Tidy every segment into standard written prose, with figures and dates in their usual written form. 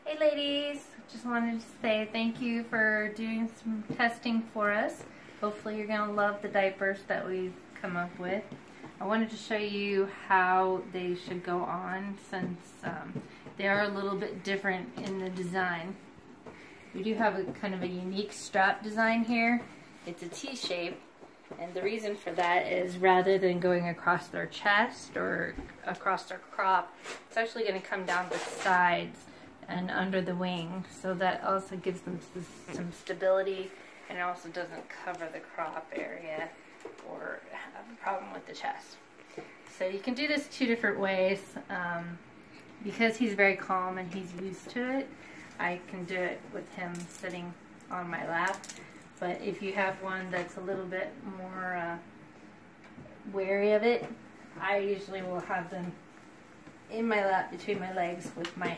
Hey ladies, just wanted to say thank you for doing some testing for us. Hopefully you're going to love the diapers that we've come up with. I wanted to show you how they should go on since they are a little bit different in the design. We do have a kind of a unique strap design here. It's a T-shape, and the reason for that is rather than going across their chest or across their crop, it's actually going to come down the sides and under the wing, so that also gives them some stability, and it also doesn't cover the crop area or have a problem with the chest. So you can do this two different ways. Because he's very calm and he's used to it, I can do it with him sitting on my lap. But if you have one that's a little bit more wary of it, I usually will have them in my lap between my legs with my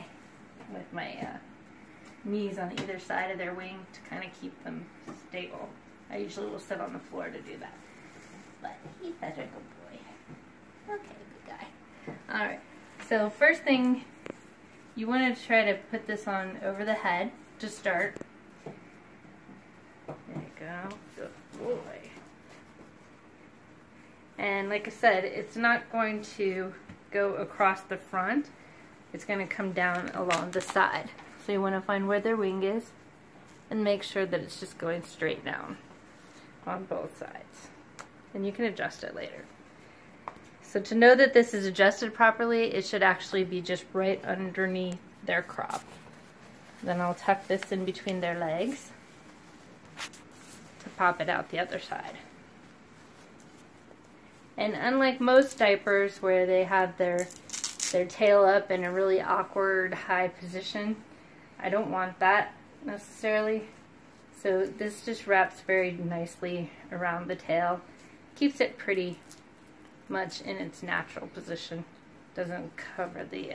knees on either side of their wing to kind of keep them stable. I usually will sit on the floor to do that. But he's such a good boy. Okay, good guy. Alright, so first thing, you want to try to put this on over the head to start. There you go. Good boy. And like I said, it's not going to go across the front. It's going to come down along the side. So you want to find where their wing is and make sure that it's just going straight down on both sides. And you can adjust it later. So to know that this is adjusted properly, it should actually be just right underneath their crop. Then I'll tuck this in between their legs to pop it out the other side. And unlike most diapers where they have their tail up in a really awkward high position, I don't want that necessarily. So this just wraps very nicely around the tail, keeps it pretty much in its natural position. Doesn't cover the,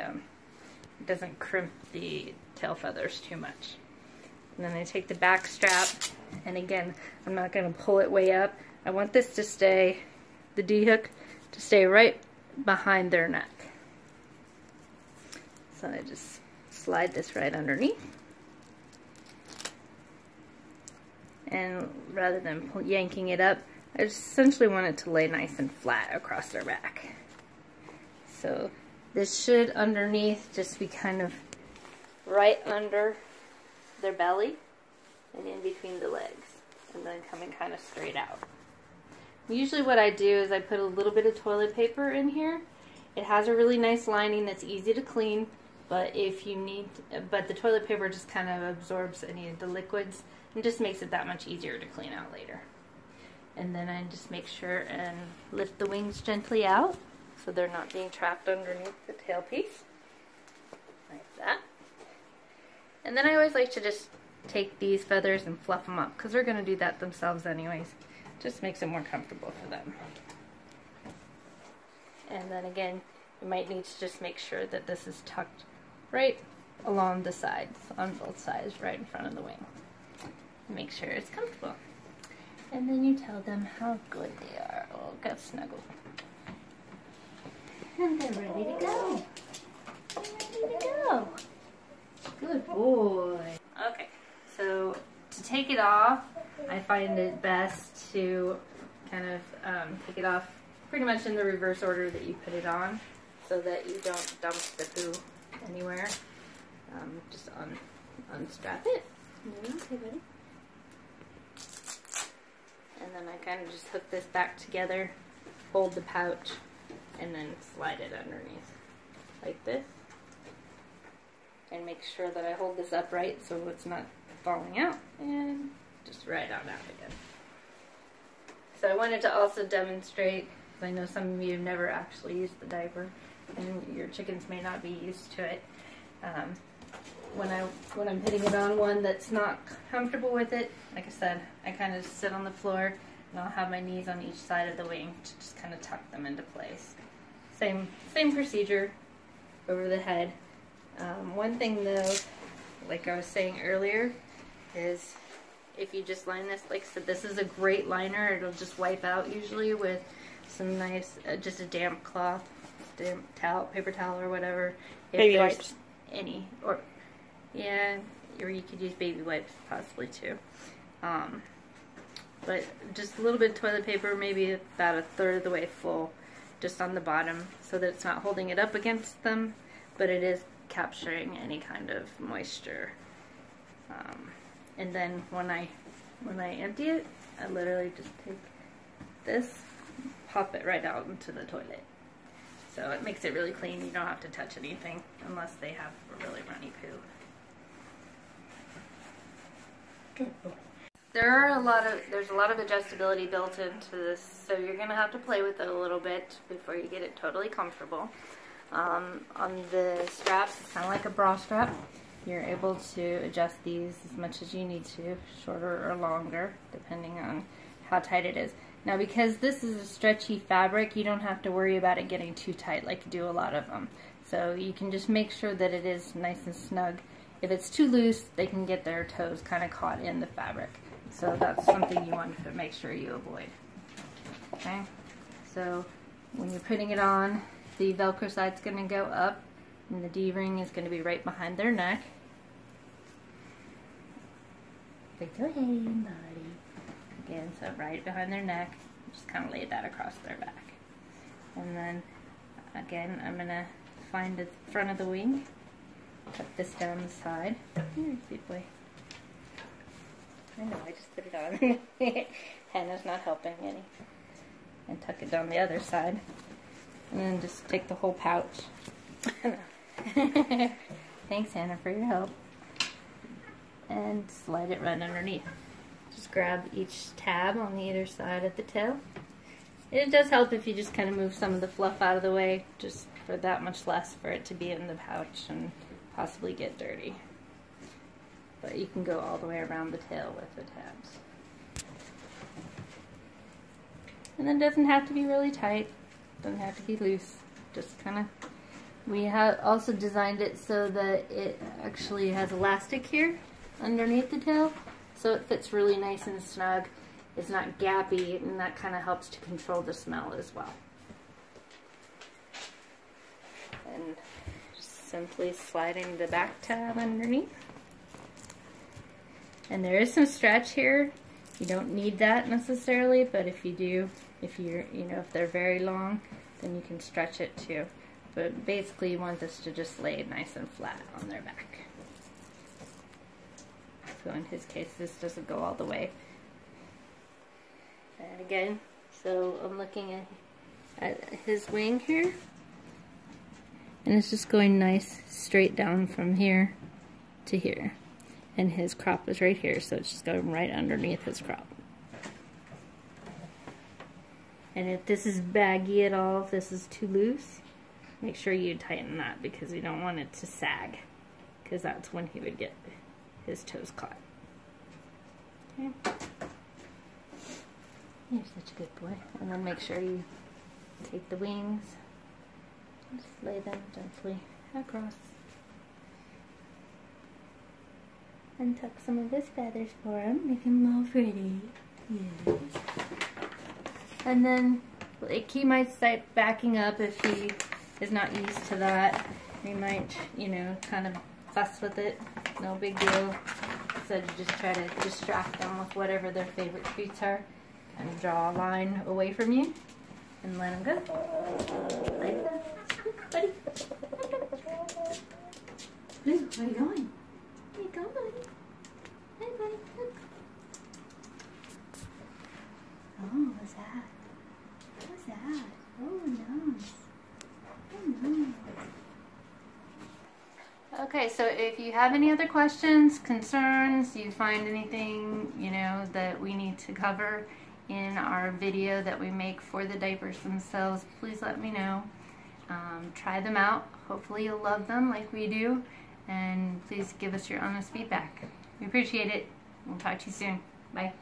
doesn't crimp the tail feathers too much. And then I take the back strap, and again, I'm not going to pull it way up. I want this to stay, the D-hook, to stay right behind their neck. So I just slide this right underneath. And rather than yanking it up, I just essentially want it to lay nice and flat across their back. So this should underneath just be kind of right under their belly and in between the legs, and then coming kind of straight out. Usually what I do is I put a little bit of toilet paper in here. It has a really nice lining that's easy to clean, but if you need, but the toilet paper just kind of absorbs any of the liquids and just makes it that much easier to clean out later. And then I just make sure and lift the wings gently out so they're not being trapped underneath the tail piece, like that. And then I always like to just take these feathers and fluff them up, because they're going to do that themselves anyways. Just makes it more comfortable for them. And then again, you might need to just make sure that this is tucked right along the sides, on both sides, right in front of the wing. Make sure it's comfortable. And then you tell them how good they are. Oh, go snuggle. And they're ready to go. They're ready to go. Good boy. Okay, so to take it off, I find it best to kind of take it off pretty much in the reverse order that you put it on, so that you don't dump the poo anywhere. Just unstrap it. Okay, buddy. And then I kind of just hook this back together, hold the pouch, and then slide it underneath like this. And make sure that I hold this upright so it's not falling out, and just right on out again. So I wanted to also demonstrate, because I know some of you have never actually used the diaper, and your chickens may not be used to it. When I'm putting it on one that's not comfortable with it, like I said, I kind of sit on the floor, and I'll have my knees on each side of the wing to just kind of tuck them into place. Same procedure over the head. One thing though, like I was saying earlier, is if you just line this, like I said, this is a great liner. It'll just wipe out usually with some nice, just a damp cloth, damp towel, paper towel or whatever. Baby wipes. Any, or Yeah, or you could use baby wipes possibly too. But just a little bit of toilet paper, maybe about a third of the way full, just on the bottom, so that it's not holding it up against them, but it is capturing any kind of moisture. And then when I empty it, I literally just take this, pop it right out into the toilet. So it makes it really clean. You don't have to touch anything unless they have a really runny poo. Good boy. There's a lot of adjustability built into this, so you're gonna have to play with it a little bit before you get it totally comfortable. On the straps, it's kind of like a bra strap. You're able to adjust these as much as you need to, shorter or longer, depending on how tight it is. Now, because this is a stretchy fabric, you don't have to worry about it getting too tight like you do a lot of them. So you can just make sure that it is nice and snug. If it's too loose, they can get their toes kind of caught in the fabric. So that's something you want to make sure you avoid. Okay, so when you're putting it on, the Velcro side's going to go up, and the D-ring is going to be right behind their neck. Go ahead, buddy. Again, so right behind their neck, just kind of lay that across their back. And then, again, I'm going to find the front of the wing, put this down the side. Here, good boy. I know, I just put it on. Hannah's not helping any. And tuck it down the other side. And then just take the whole pouch. Thanks, Hannah, for your help. And slide it right underneath. Just grab each tab on either side of the tail. It does help if you just kind of move some of the fluff out of the way, just for that much less for it to be in the pouch and possibly get dirty. But you can go all the way around the tail with the tabs. And then it doesn't have to be really tight, doesn't have to be loose, just kind of. We have also designed it so that it actually has elastic here underneath the tail, so it fits really nice and snug. It's not gappy, and that kind of helps to control the smell as well. And just simply sliding the back tab underneath. And there is some stretch here. You don't need that necessarily, but if you do, if they're very long, then you can stretch it too. But basically you want this to just lay nice and flat on their back. So in his case, this doesn't go all the way. And again, so I'm looking at his wing here. And it's just going nice straight down from here to here. And his crop is right here, so it's just going right underneath his crop. And if this is baggy at all, if this is too loose, make sure you tighten that, because we don't want it to sag, because that's when he would get his toes caught. Okay. You're such a good boy. And then make sure you take the wings, just lay them gently across. And tuck some of his feathers for him, make him all pretty. Yes. And then he might start backing up if he is not used to that. He might, kind of fuss with it. No big deal. So just try to distract them with whatever their favorite treats are. Kind of draw a line away from you and let them go. Like that. Buddy. Blue, where are you going? There you go, buddy. Hey, buddy, look. Oh, what's that? What's that? Oh, nice. Oh, nice. Okay, so if you have any other questions, concerns, you find anything, that we need to cover in our video that we make for the diapers themselves, please let me know. Try them out. Hopefully you'll love them like we do. And please give us your honest feedback. We appreciate it. We'll talk to you soon. Bye.